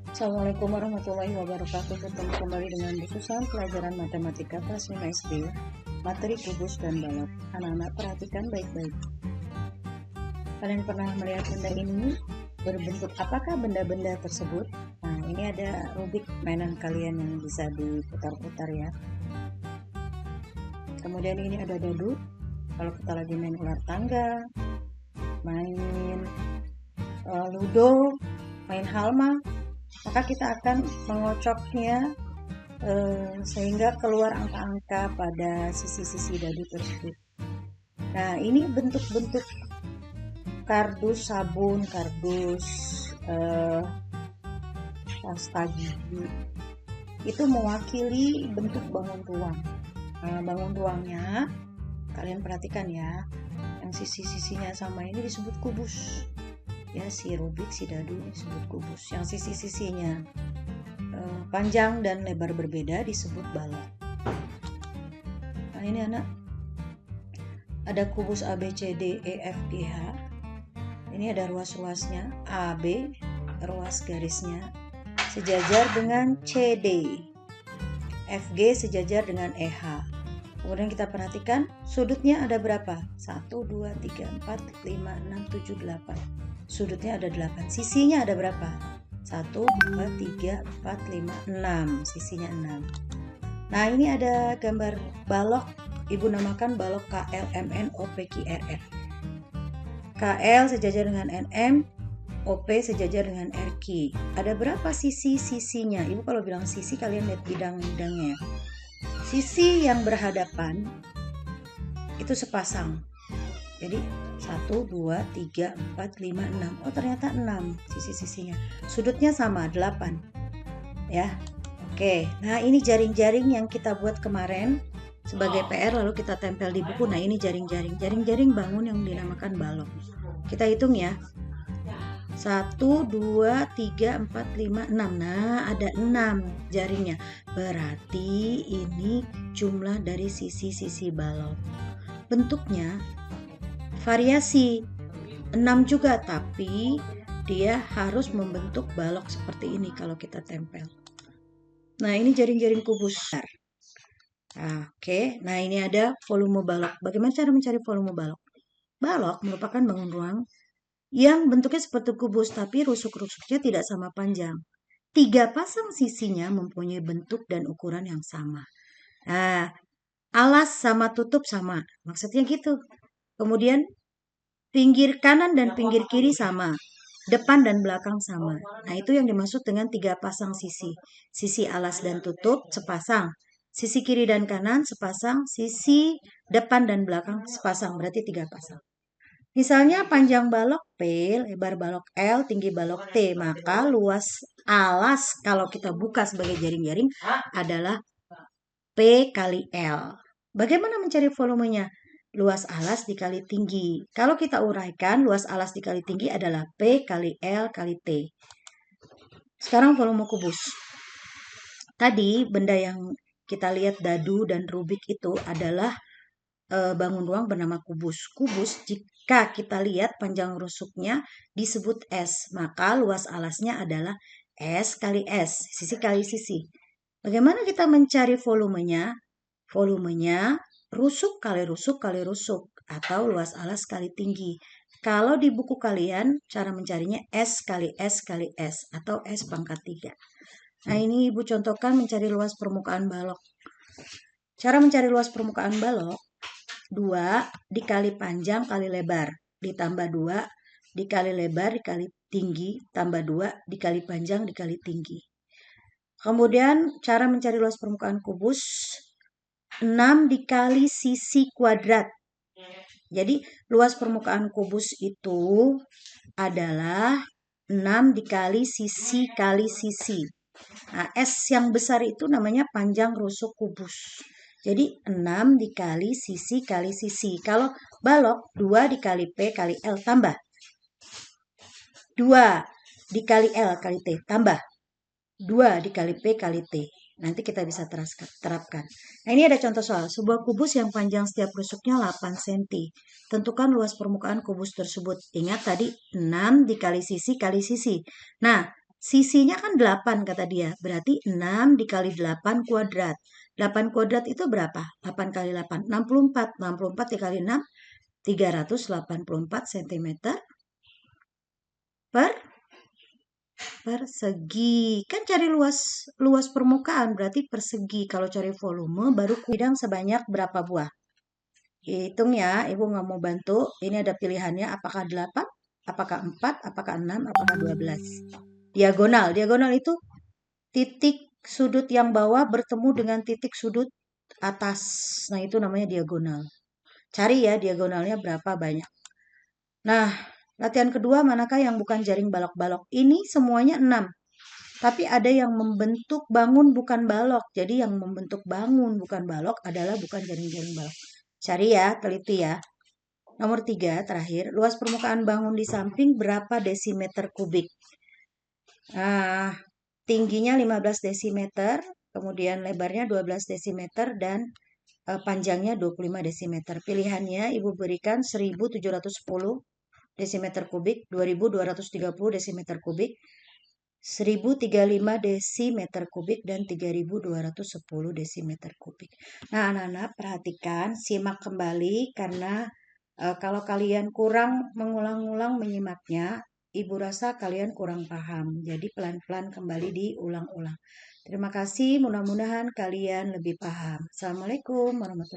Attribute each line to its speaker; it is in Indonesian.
Speaker 1: Assalamualaikum warahmatullahi wabarakatuh. Ketemu kembali dengan bukusan pelajaran matematika kelas 5 SD, materi kubus dan balok. Anak-anak perhatikan baik-baik. Kalian pernah melihat benda ini? Berbentuk apakah benda-benda tersebut? Nah, ini ada rubik mainan kalian yang bisa diputar-putar ya. Kemudian ini ada dadu. Kalau kita lagi main ular tangga, main ludo, main halma, maka kita akan mengocoknya sehingga keluar angka-angka pada sisi-sisi dadu tersebut. Nah, ini bentuk-bentuk kardus sabun, kardus pasta gigi, itu mewakili bentuk bangun ruang. Nah, bangun ruangnya kalian perhatikan ya, yang sisi-sisinya sama ini disebut kubus ya, si rubik, si dadu disebut kubus. Yang sisi-sisinya panjang dan lebar berbeda disebut balok. Nah, ini anak, ada kubus A, B, C, D, E, F, G, H. Ini ada ruas-ruasnya, A, B, ruas garisnya sejajar dengan CD, FG sejajar dengan EH. Kemudian kita perhatikan sudutnya ada berapa? 1, 2, 3, 4, 5, 6, 7, 8. Sudutnya ada 8. Sisinya ada berapa? 1, 2, 3, 4, 5, 6. Sisinya 6. Nah, ini ada gambar balok. Ibu namakan balok KL, MN, OP, QRR. KL sejajar dengan NM, OP sejajar dengan RQ. Ada berapa sisi-sisinya? Ibu kalau bilang sisi, kalian lihat bidang-bidangnya. Sisi yang berhadapan itu sepasang. Jadi 1, 2, 3, 4, 5, 6. Oh, ternyata 6 sisi-sisinya. Sudutnya sama, 8. Ya. Oke. Nah, ini jaring-jaring yang kita buat kemarin sebagai PR lalu kita tempel di buku. Nah, ini jaring-jaring. Jaring-jaring bangun yang dinamakan balok. Kita hitung ya. 1, 2, 3, 4, 5, 6. Nah, ada 6 jaringnya. Berarti ini jumlah dari sisi-sisi balok. Bentuknya variasi 6 juga, tapi dia harus membentuk balok seperti ini kalau kita tempel. Nah, ini jaring-jaring kubus. Oke, nah ini ada volume balok. Bagaimana cara mencari volume balok? Balok merupakan bangun ruang yang bentuknya seperti kubus, tapi rusuk-rusuknya tidak sama panjang. 3 pasang sisinya mempunyai bentuk dan ukuran yang sama. Nah, alas sama tutup sama, maksudnya gitu. Kemudian pinggir kanan dan pinggir kiri sama, depan dan belakang sama. Nah, itu yang dimaksud dengan 3 pasang sisi. Sisi alas dan tutup sepasang, sisi kiri dan kanan sepasang, sisi depan dan belakang sepasang, berarti 3 pasang. Misalnya panjang balok P, lebar balok L, tinggi balok T, maka luas alas kalau kita buka sebagai jaring-jaring adalah P kali L. Bagaimana mencari volumenya? Luas alas dikali tinggi. Kalau kita uraikan, luas alas dikali tinggi adalah P kali L kali T. Sekarang volume kubus. Tadi benda yang kita lihat dadu dan rubik itu adalah bangun ruang bernama kubus. Kubus jika kita lihat panjang rusuknya disebut S, maka luas alasnya adalah S kali S, sisi kali sisi. Bagaimana kita mencari volumenya? Volumenya rusuk kali rusuk kali rusuk, atau luas alas kali tinggi. Kalau di buku kalian cara mencarinya S kali S kali S, atau S pangkat 3. Nah, ini Ibu contohkan mencari luas permukaan balok. Cara mencari luas permukaan balok, 2 dikali panjang kali lebar, ditambah 2 dikali lebar dikali tinggi, tambah 2 dikali panjang dikali tinggi. Kemudian cara mencari luas permukaan kubus, 6 dikali sisi kuadrat. Jadi luas permukaan kubus itu adalah 6 dikali sisi kali sisi. Nah, S yang besar itu namanya panjang rusuk kubus. Jadi 6 dikali sisi kali sisi. Kalau balok 2 dikali P kali L tambah 2 dikali L kali T tambah 2 dikali P kali T. Nanti kita bisa terapkan. Nah, ini ada contoh soal. Sebuah kubus yang panjang setiap rusuknya 8 cm. Tentukan luas permukaan kubus tersebut. Ingat tadi 6 dikali sisi kali sisi. Nah, Sisinya kan 8 kata dia. Berarti 6 dikali 8 kuadrat. 8 kuadrat itu berapa? 8 kali 8, 64. 64 dikali 6, 384 cm per persegi. Kan cari luas permukaan berarti persegi. Kalau cari volume baru bidang sebanyak berapa buah? Hitung ya, Ibu nggak mau bantu. Ini ada pilihannya apakah 8, apakah 4, apakah 6, apakah 12. Diagonal. Diagonal itu titik sudut yang bawah bertemu dengan titik sudut atas. Nah, itu namanya diagonal. Cari ya diagonalnya berapa banyak. Nah, latihan kedua manakah yang bukan jaring balok-balok? Ini semuanya 6. Tapi ada yang membentuk bangun bukan balok. Jadi yang membentuk bangun bukan balok adalah bukan jaring-jaring balok. Cari ya, teliti ya. Nomor 3 terakhir, luas permukaan bangun di samping berapa desimeter kubik? Nah, tingginya 15 desimeter, kemudian lebarnya 12 desimeter, dan panjangnya 25 desimeter. Pilihannya Ibu berikan 1710 desimeter kubik, 2230 desimeter kubik, 1035 desimeter kubik, dan 3210 desimeter kubik. Nah, anak-anak perhatikan, simak kembali karena kalau kalian kurang mengulang-ulang menyimaknya, Ibu rasa kalian kurang paham. Jadi pelan-pelan kembali diulang-ulang. Terima kasih, mudah-mudahan kalian lebih paham. Assalamualaikum warahmatullahi wabarakatuh.